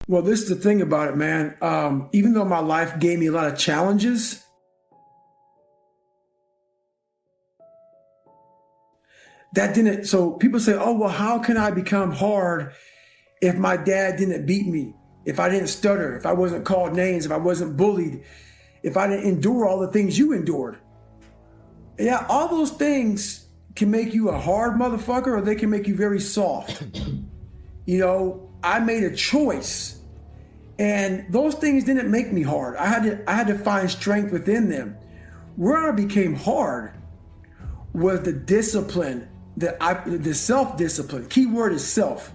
Well, this is the thing about it, man. Even though my life gave me a lot of challenges, that didn't. So people say, oh, well, how can I become hard if my dad didn't beat me? If I didn't stutter, if I wasn't called names, if I wasn't bullied, if I didn't endure all the things you endured. Yeah, all those things can make you a hard motherfucker or they can make you very soft. You know, I made a choice and those things didn't make me hard. I had to find strength within them. Where I became hard was the discipline the self-discipline. Key word is self.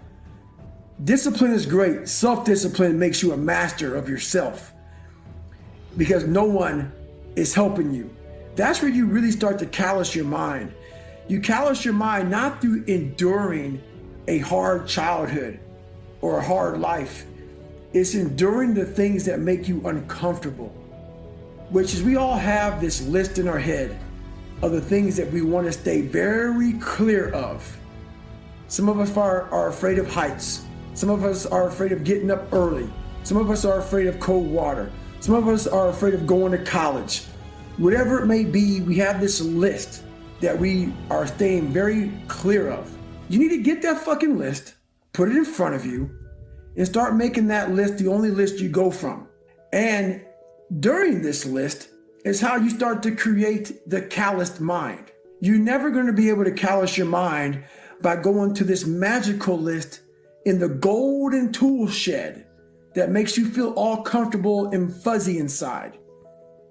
Discipline is great. Self-discipline makes you a master of yourself because no one is helping you. That's where you really start to callous your mind. You callous your mind not through enduring a hard childhood or a hard life. It's enduring the things that make you uncomfortable, which is we all have this list in our head of the things that we want to stay very clear of. Some of us are afraid of heights. Some of us are afraid of getting up early. Some of us are afraid of cold water. Some of us are afraid of going to college. Whatever it may be, we have this list that we are staying very clear of. You need to get that fucking list, put it in front of you, and start making that list the only list you go from. And during this list is how you start to create the calloused mind. You're never going to be able to callous your mind by going to this magical list in the golden tool shed that makes you feel all comfortable and fuzzy inside.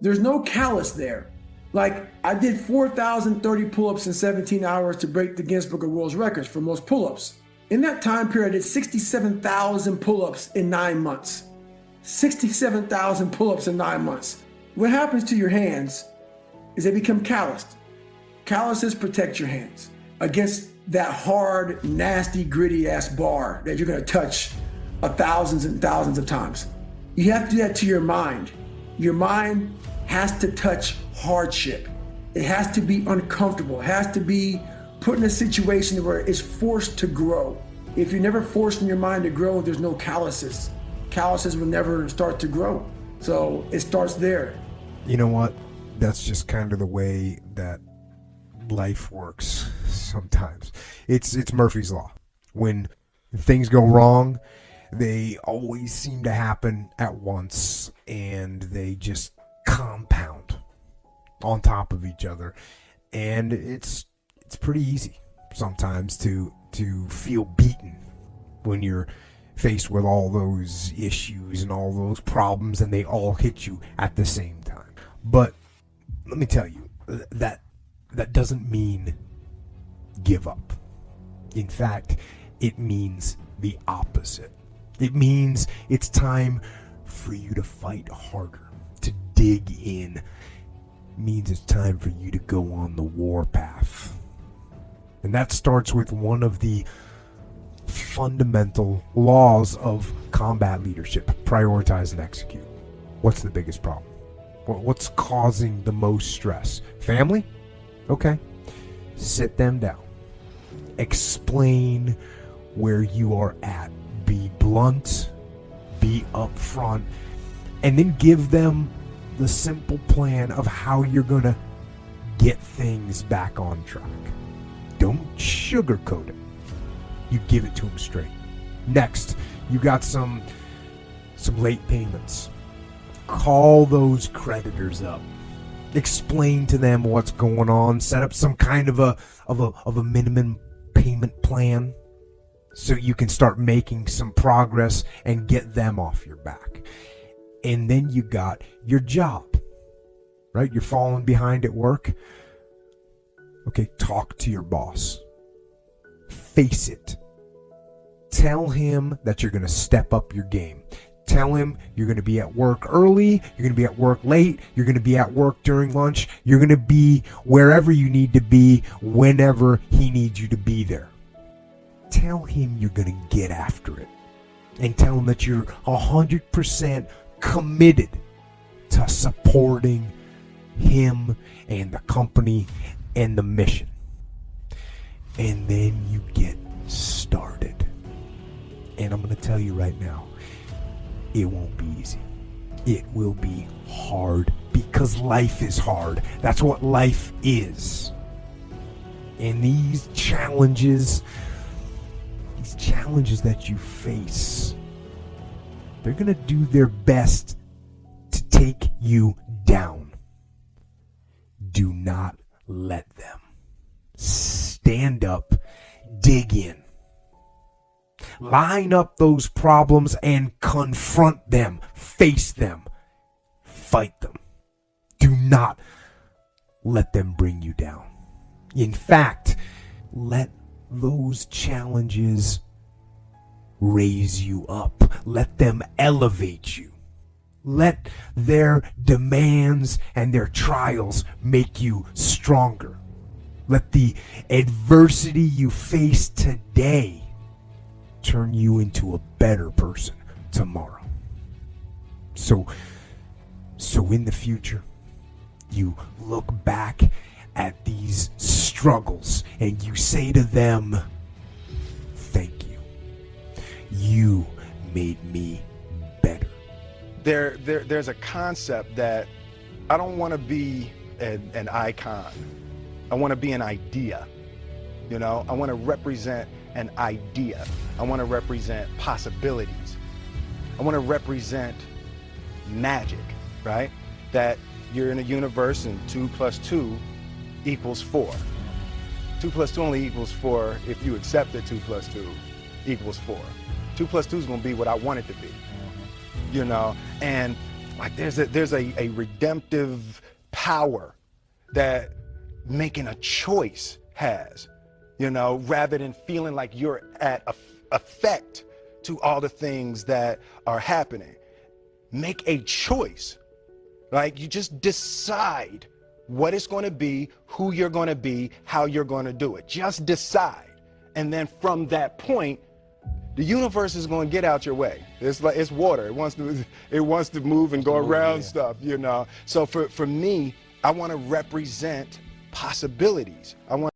There's no callous there. Like I did 4,030 pull-ups in 17 hours to break the Guinness Book of World Records for most pull-ups. In that time period, I did 67,000 pull-ups in 9 months. 67,000 pull-ups in 9 months. What happens to your hands is they become calloused. Calluses protect your hands against that hard, nasty, gritty ass bar that you're gonna touch thousands and thousands of times. You have to do that to your mind. Your mind has to touch hardship. It has to be uncomfortable. It has to be put in a situation where it's forced to grow. If you're never forcing your mind to grow, there's no calluses. Calluses will never start to grow. So it starts there. You know what? That's just kind of the way that life works sometimes. It's Murphy's Law. When things go wrong, they always seem to happen at once and they just compound on top of each other. And it's pretty easy sometimes to feel beaten when you're faced with all those issues and all those problems and they all hit you at the same time. But let me tell you, that doesn't mean give up. In fact, it means the opposite. It means it's time for you to fight harder, to dig in. It means it's time for you to go on the warpath. And that starts with one of the fundamental laws of combat leadership: prioritize and execute. What's the biggest problem? What's causing the most stress? Family? Okay. Sit them down. Explain where you are at. Be blunt. Be upfront. And then give them the simple plan of how you're going to get things back on track. Don't sugarcoat it. You give it to them straight. Next, you got some late payments. Call those creditors up. Explain to them what's going on. Set up some kind of a minimum payment plan so you can start making some progress and get them off your back. And then you got your job, right? You're falling behind at work. Okay, talk to your boss. Face it. Tell him that you're going to step up your game. Tell him you're going to be at work early, you're going to be at work late, you're going to be at work during lunch, you're going to be wherever you need to be whenever he needs you to be there. Tell him you're going to get after it. And tell him that you're 100% committed to supporting him and the company and the mission. And then you get started. And I'm going to tell you right now, it won't be easy. It will be hard because life is hard. That's what life is. And these challenges that you face, they're going to do their best to take you down. Do not let them. Stand up, dig in. Line up those problems and confront them, face them, fight them. Do not let them bring you down. In fact, let those challenges raise you up. Let them elevate you. Let their demands and their trials make you stronger. Let the adversity you face today turn you into a better person tomorrow. So in the future, you look back at these struggles and you say to them, thank you. You made me better. There's a concept that I don't want to be an icon. I want to be an idea. You know, I want to represent an idea. I want to represent possibilities. I want to represent magic, right? That you're in a universe and 2 + 2 = 4. 2 + 2 only equals 4 if you accept that 2 + 2 = 4. 2 + 2 is going to be what I want it to be, you know? And like there's a redemptive power that making a choice has, you know, rather than feeling like you're at effect to all the things that are happening. Make a choice. Like you just decide what it's going to be, who you're going to be, how you're going to do it. Just decide. And then from that point, the universe is going to get out your way. It's like it's water. It wants to move and go around stuff, you know. So for me, I want to represent possibilities. I want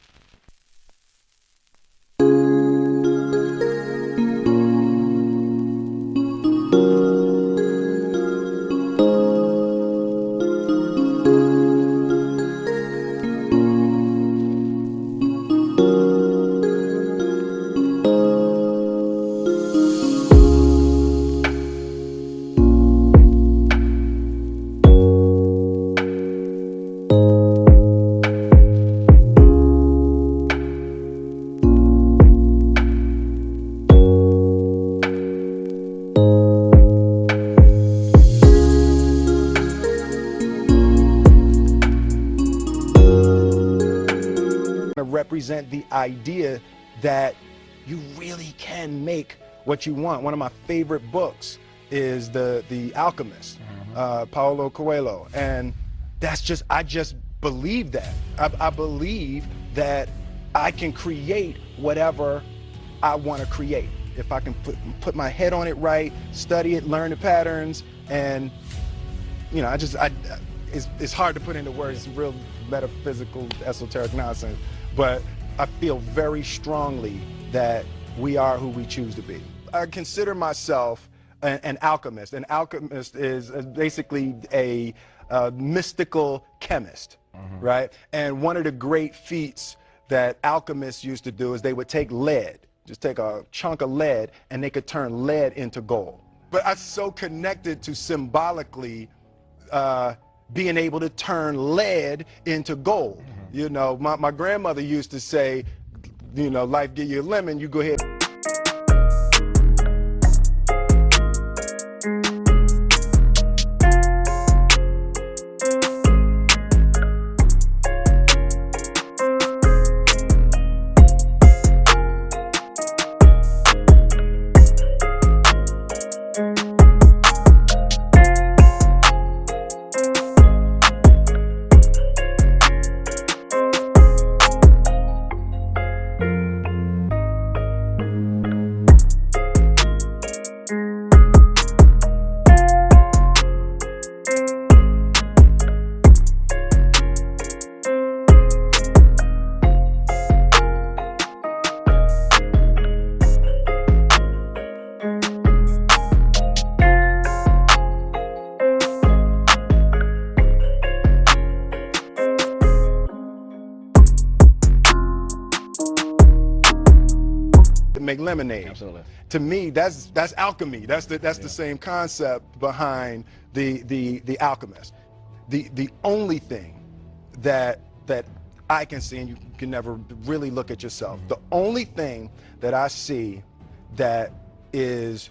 represent the idea that you really can make what you want. One of my favorite books is The Alchemist, Paulo Coelho, and I just believe that. I believe that I can create whatever I want to create if I can put my head on it right, study it, learn the patterns, and you know, it's hard to put into words. It's real metaphysical, esoteric nonsense. But I feel very strongly that we are who we choose to be. I consider myself an alchemist. An alchemist is basically a mystical chemist, right? And one of the great feats that alchemists used to do is they would take lead, just take a chunk of lead, and they could turn lead into gold. But I'm so connected to symbolically being able to turn lead into gold. You know, my grandmother used to say, you know, life give you a lemon, you go ahead. make lemonade. Absolutely. To me, that's alchemy. That's the same concept behind the alchemist. The only thing that I can see, and you can never really look at yourself, the only thing that I see that is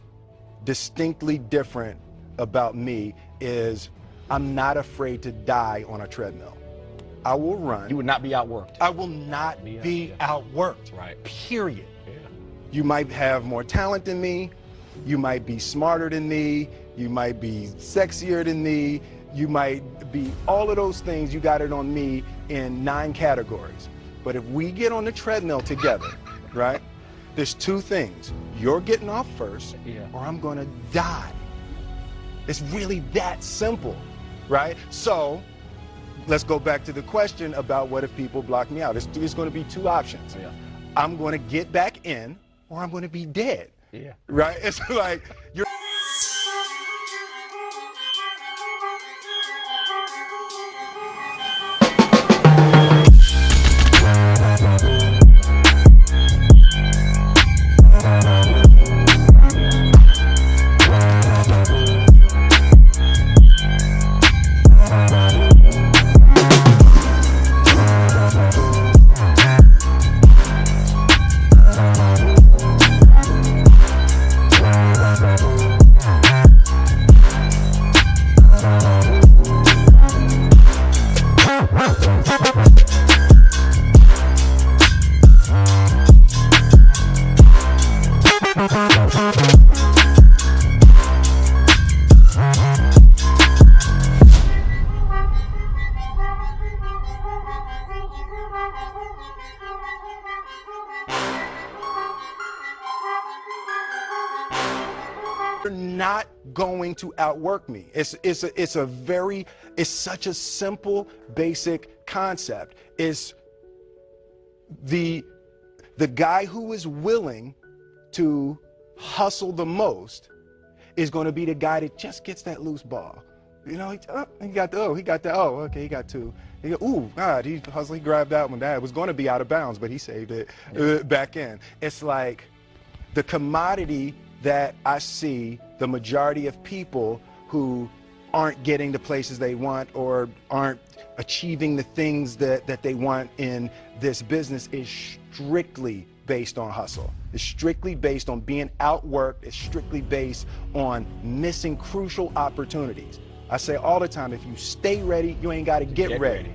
distinctly different about me is I'm not afraid to die on a treadmill. I will run. You would not be outworked. I will not be outworked. Right. Period. Yeah. You might have more talent than me. You might be smarter than me. You might be sexier than me. You might be all of those things. You got it on me in 9 categories. But if we get on the treadmill together, right, there's 2 things. You're getting off first, or I'm going to die. It's really that simple, right? So let's go back to the question about what if people block me out. It's going to be 2 options. Yeah. I'm going to get back in, or I'm going to be dead. Yeah. Right? It's like you're not going to outwork me. It's such a simple, basic concept. It's the guy who is willing to hustle the most is going to be the guy that just gets that loose ball. You know, he got 2. He go, ooh, God, he hustled, he grabbed that one. That was going to be out of bounds, but he saved it back in. It's like the commodity that I see the majority of people who aren't getting the places they want or aren't achieving the things that they want in this business is strictly based on hustle. It's strictly based on being outworked. It's strictly based on missing crucial opportunities. I say all the time, if you stay ready, you ain't got to get ready.